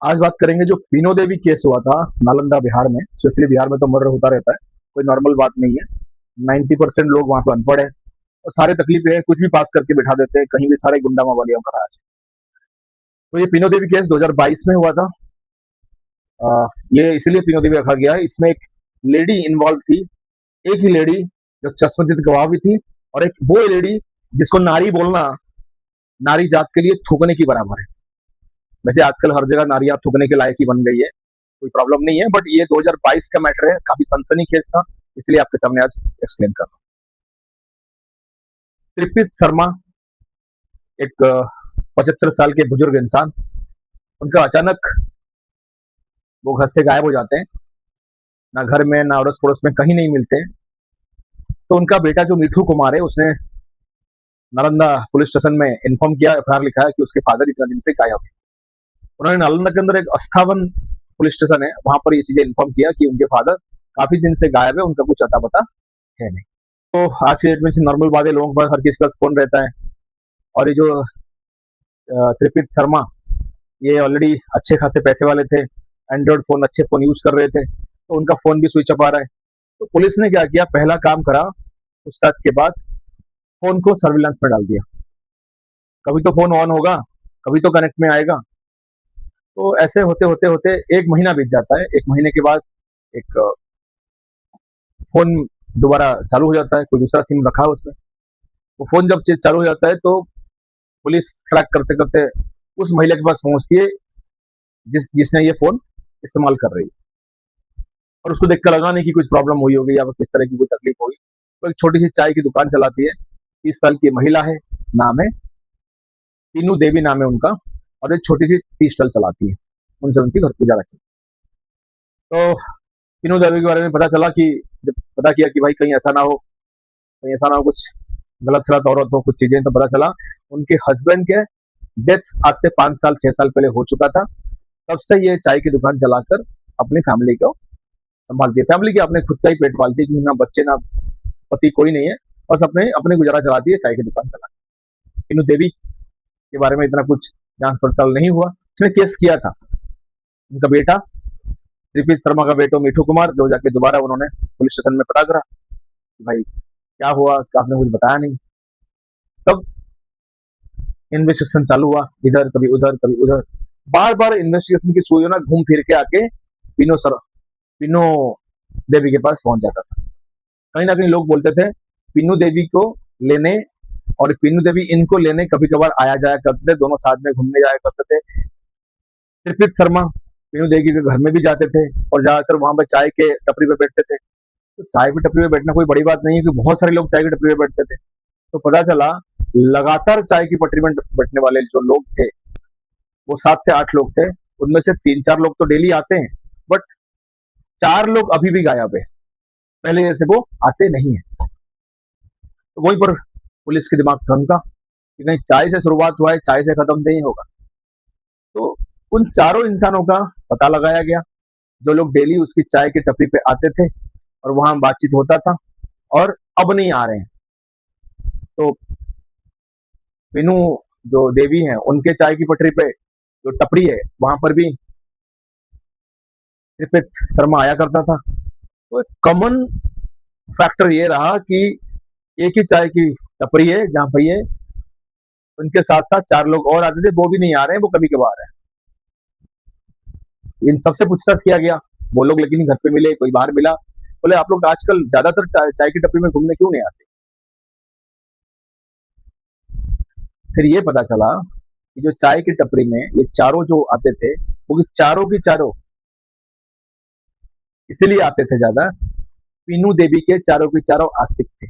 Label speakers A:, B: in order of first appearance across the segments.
A: आज बात करेंगे जो पीनो देवी केस हुआ था नालंदा बिहार में। स्पेशली बिहार में तो मर्डर होता रहता है, कोई नॉर्मल बात नहीं है। 90% लोग वहां पर अनपढ़ है और सारे तकलीफ है, कुछ भी पास करके बिठा देते हैं, कहीं भी सारे गुंडा मवालियों का राज। तो ये पीनो देवी केस 2022 में हुआ था। ये इसलिए पीनो देवी रखा गया है, इसमें एक लेडी इन्वॉल्व थी। एक ही लेडी जो चश्मदीद गवाह भी थी, और एक वो लेडी जिसको नारी बोलना नारी जात के लिए थूकने की बराबर है। वैसे आजकल हर जगह नारियां थूकने के लायक ही बन गई है, कोई प्रॉब्लम नहीं है, बट ये 2022 का मैटर है, काफी सनसनी केस था, इसलिए आपके सामने आज एक्सप्लेन कर रहा हूँ। त्रिपित शर्मा एक 75 साल के बुजुर्ग इंसान, उनका अचानक वो घर से गायब हो जाते हैं। ना घर में ना अड़ोस पड़ोस में कहीं नहीं मिलते। तो उनका बेटा जो मिठू कुमार है, उसने नालंदा पुलिस स्टेशन में इन्फॉर्म किया, एफआईआर लिखा है कि उसके फादर इतना दिन से गायब है। उन्होंने नालंदा के अंदर एक अस्थावन पुलिस स्टेशन है, वहां पर ये चीजें इन्फॉर्म किया कि उनके फादर काफी दिन से गायब है, उनका कुछ अता पता है नहीं। तो आज के डेट में नॉर्मल बात है, लोगों के पास हर किसी के पास फोन रहता है। और ये जो त्रिपित शर्मा, ये ऑलरेडी अच्छे खासे पैसे वाले थे, एंड्रॉइड फोन अच्छे फोन यूज कर रहे थे, तो उनका फोन भी स्विच ऑफ आ रहा है। तो पुलिस ने क्या किया, पहला काम करा, पूछताछ के बाद फोन को सर्विलांस में डाल दिया। कभी तो फोन ऑन होगा, कभी तो कनेक्ट में आएगा। तो ऐसे होते होते होते एक महीना बीत जाता है। एक महीने के बाद एक फोन दोबारा चालू हो जाता है, कोई दूसरा सिम रखा है उसमें। वो फोन जब चालू हो जाता है तो पुलिस ट्रैक करते करते उस महिला के पास पहुंचती है जिसने ये फोन इस्तेमाल कर रही है। और उसको देखकर लगा नहीं कि कुछ प्रॉब्लम हुई होगी या किस तरह की कोई तकलीफ होगी। तो एक छोटी सी चाय की दुकान चलाती है, 30 साल की महिला है, नाम है पीनू देवी, नाम है उनका। और एक छोटी सी टी स्टॉल चलाती है, उनसे उनकी घर पूजा रखी। तो पीनू देवी के बारे में पता चला कि जब पता किया कि भाई कहीं ऐसा ना हो, कहीं ऐसा ना हो कुछ गलत सलत औरत हो कुछ चीजें, तो पता चला उनके हस्बैंड के डेथ आज से 5 साल 6 साल पहले हो चुका था। तब से ये चाय की दुकान चलाकर अपनी फैमिली को संभालती है। फैमिली के अपने खुद का ही पेट पालती है, क्योंकि ना बच्चे ना पति कोई नहीं है, बस अपने अपने गुजारा चलाती है, चाय की दुकान चलाती है। इन देवी के बारे में इतना कुछ जांच पड़ताल नहीं हुआ। उसने केस किया था, उनका बेटा त्रिपित शर्मा का बेटो मिठू कुमार, जो जाके दोबारा उन्होंने पुलिस स्टेशन में पता करा कि भाई क्या हुआ, आपने कुछ बताया नहीं। तब इन्वेस्टिगेशन चालू हुआ, इधर कभी उधर कभी उधर, बार बार इन्वेस्टिगेशन की सुई ना घूम फिर के आके पिनो देवी के पास पहुंच जाता था। कहीं ना कहीं लोग बोलते थे पिन्नू देवी को लेने, और पिन्नू देवी इनको लेने कभी कभार आया जाया करते थे, दोनों साथ में घूमने जाया करते थे। त्रिपित शर्मा पिन्नू देवी के घर में भी जाते थे और ज्यादातर वहां पर चाय के टपरी पे बैठते थे। तो चाय की टपरी पे बैठना कोई बड़ी बात नहीं है, कि बहुत सारे लोग चाय की टपरी पे बैठते थे। तो पता चला लगातार चाय की पटरी में बैठने वाले जो लोग थे, वो 7 से 8 लोग थे। उनमें से 3-4 लोग तो डेली आते हैं, बट 4 लोग अभी भी गायब है, पहले जैसे वो आते नहीं है। तो वहीं पर पुलिस के दिमाग थमका कि नहीं, चाय से शुरुआत हुआ है, चाय से खत्म नहीं होगा। तो उन चारों इंसानों का पता लगाया गया, जो लोग डेली उसकी चाय की टपरी पे आते थे और वहां बातचीत होता था, और अब नहीं आ रहे हैं। तो पिनू जो देवी हैं, उनके चाय की पटरी पे जो टपरी है, वहां पर भी त्रिपित शर्मा आया करता था। तो एक कॉमन फैक्टर ये रहा कि एक ही चाय की टपरी है जहां पर ये उनके साथ साथ 4 लोग और आते थे, वो भी नहीं आ रहे हैं, वो कभी कभार आ रहे हैं। इन सबसे पूछताछ किया गया, वो लोग लेकिन घर पे मिले, कोई बाहर मिला, बोले आप लोग आजकल ज्यादातर चाय की टपरी में घूमने क्यों नहीं आते। फिर ये पता चला कि जो चाय की टपरी में ये चारों जो आते थे, वो चारों की चारों इसीलिए आते थे ज्यादा, पीनू देवी के चारों की चारों आशिक थे।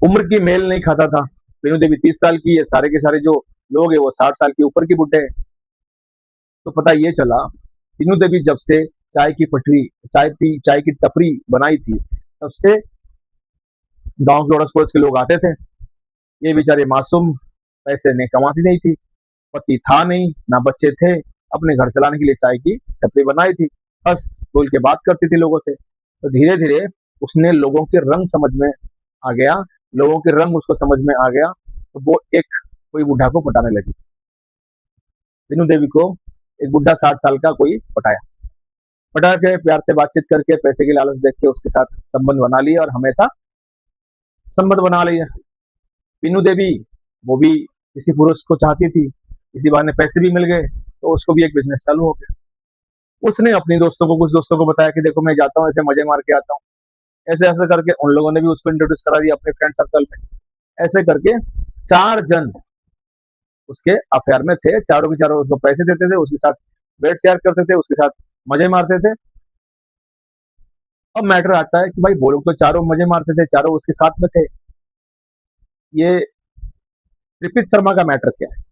A: उम्र की मेल नहीं खाता था। पीनू देवी 30 साल की है, सारे के सारे जो लोग है वो 60 साल के ऊपर की बुढ़े हैं। तो पता ये चला, पीनू देवी जब से चाय की टपरी बनाई थी, तब से गांव के अड़ोस पड़ोस के लोग आते थे। ये बेचारे मासूम, पैसे नहीं कमाती नहीं थी, पति था नहीं, ना बच्चे थे, अपने घर चलाने के लिए चाय की टपरी बनाई थी, बस बोल के बात करती थी लोगों से। तो धीरे धीरे उसने लोगों के रंग समझ में आ गया, लोगों के रंग उसको समझ में आ गया, तो वो एक कोई बूढ़ा को पटाने लगी। पीनू देवी को एक बुढ़ा 60 साल का कोई पटाया। पटा के प्यार से बातचीत करके पैसे की लालच देख के उसके साथ संबंध बना लिया और हमेशा संबंध बना लिया। पीनू देवी वो भी किसी पुरुष को चाहती थी, इसी बहाने पैसे भी मिल गए, तो उसको भी एक बिजनेस चालू हो गया। उसने अपनी दोस्तों को, कुछ दोस्तों को बताया कि देखो मैं जाता हूँ, ऐसे मजे मार के आता हूँ। ऐसे ऐसे करके उन लोगों ने भी उसको इंट्रोड्यूस करा दिया अपने फ्रेंड सर्कल में। ऐसे करके 4 जन उसके अफेयर में थे, चारों के चारों उसको पैसे देते थे, उसके साथ बेड शेयर करते थे, उसके साथ मजे मारते थे। अब मैटर आता है कि भाई वो लोग तो चारों मजे मारते थे, चारों उसके साथ में थे, ये त्रिपित शर्मा का मैटर क्या है?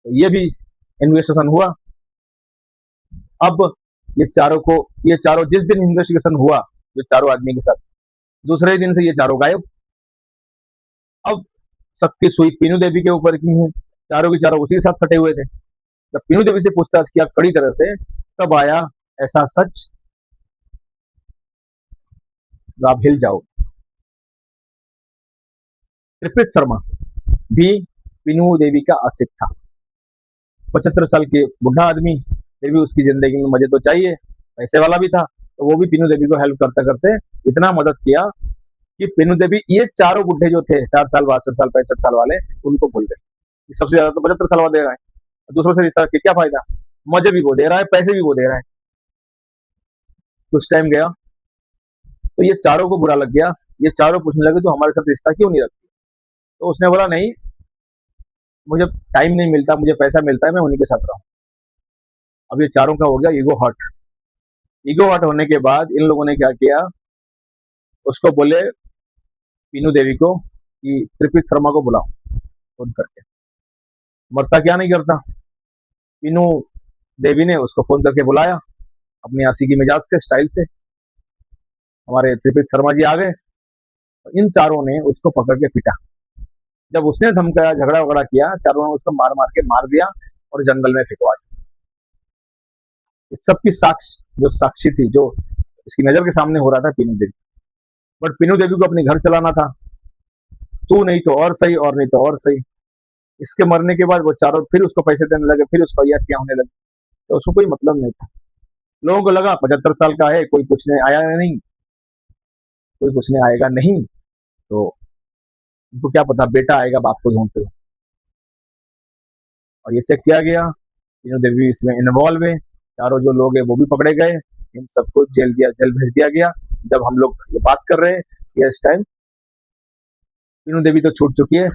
A: तो ये भी इन्वेस्टिगेशन हुआ। अब ये चारों जिस दिन इन्वेस्टिगेशन हुआ, जो चारों आदमी के साथ, दूसरे दिन से ये चारों गायब। अब सबकी सुई पीनू देवी के ऊपर की है, चारों के चारों उसी के साथ सटे हुए थे। जब पीनू देवी से पूछताछ किया कड़ी तरह से, तब आया ऐसा सच जो आप हिल जाओ। त्रिपित शर्मा भी पीनू देवी का आशिक था। 75 साल के बुढ़ा आदमी, फिर भी उसकी जिंदगी में मजे तो चाहिए, पैसे वाला भी था, तो वो भी पीनू देवी को हेल्प करते करते इतना मदद किया कि पीनू देवी ये चारों बुढ़े जो थे, 60 साल, 62 साल, 65 साल वाले, उनको भूल गए। सबसे ज्यादा तो 75 साल वाला दे रहा है, दूसरों से रिश्ता के क्या फायदा? मजे भी वो दे रहा है, पैसे भी वो दे रहा है। कुछ टाइम गया तो ये चारों को बुरा लग गया। ये चारों पूछने लगे तो हमारे साथ रिश्ता क्यों नहीं रखती? तो उसने बोला नहीं, मुझे टाइम नहीं मिलता, मुझे पैसा मिलता है, मैं उन्हीं के साथ रहूं। अब ये चारों का हो गया ईगो हर्ट। ईगो हर्ट होने के बाद इन लोगों ने क्या किया, उसको बोले पीनू देवी को कि त्रिपित शर्मा को बुलाओ फोन करके। मरता क्या नहीं करता। पीनू देवी ने उसको फोन करके बुलाया, अपनी हंसी की मिजाज से, स्टाइल से। हमारे त्रिपित शर्मा जी आ गए, तो इन चारों ने उसको पकड़ के पीटा। जब उसने धमकाया, झगड़ा वगड़ा किया, चारों ने उसको मार मार के मार दिया और जंगल में फेंकवा दिया। इस सबकी साक्षी थी, जो इसकी नजर के सामने हो रहा था, पीनू देवी। बट पीनू देवी को अपने घर चलाना था, तू नहीं तो और सही, और नहीं तो और सही। इसके मरने के बाद वो चारों फिर उसको पैसे देने लगे, फिर उसको अय्यासियां होने लगी, तो उसको कोई मतलब नहीं था। लोगों को लगा 75 साल का है, कोई पूछने आया नहीं, कोई पूछने आएगा नहीं, तो उनको क्या पता बेटा आएगा बाप को ढूंढते हुए। और ये चेक किया गया, तीनों देवी इसमें इन्वॉल्व है, चारों जो लोग हैं वो भी पकड़े गए, इन सबको जेल भेज दिया गया। जब हम लोग ये बात कर रहे हैं, ये इस टाइम तीनों देवी तो छूट चुकी है,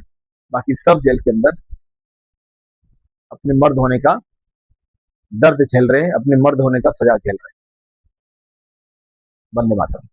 A: बाकी सब जेल के अंदर अपने मर्द होने का दर्द झेल रहे हैं, अपने मर्द होने का सजा झेल रहे हैं। वंदे मातरम।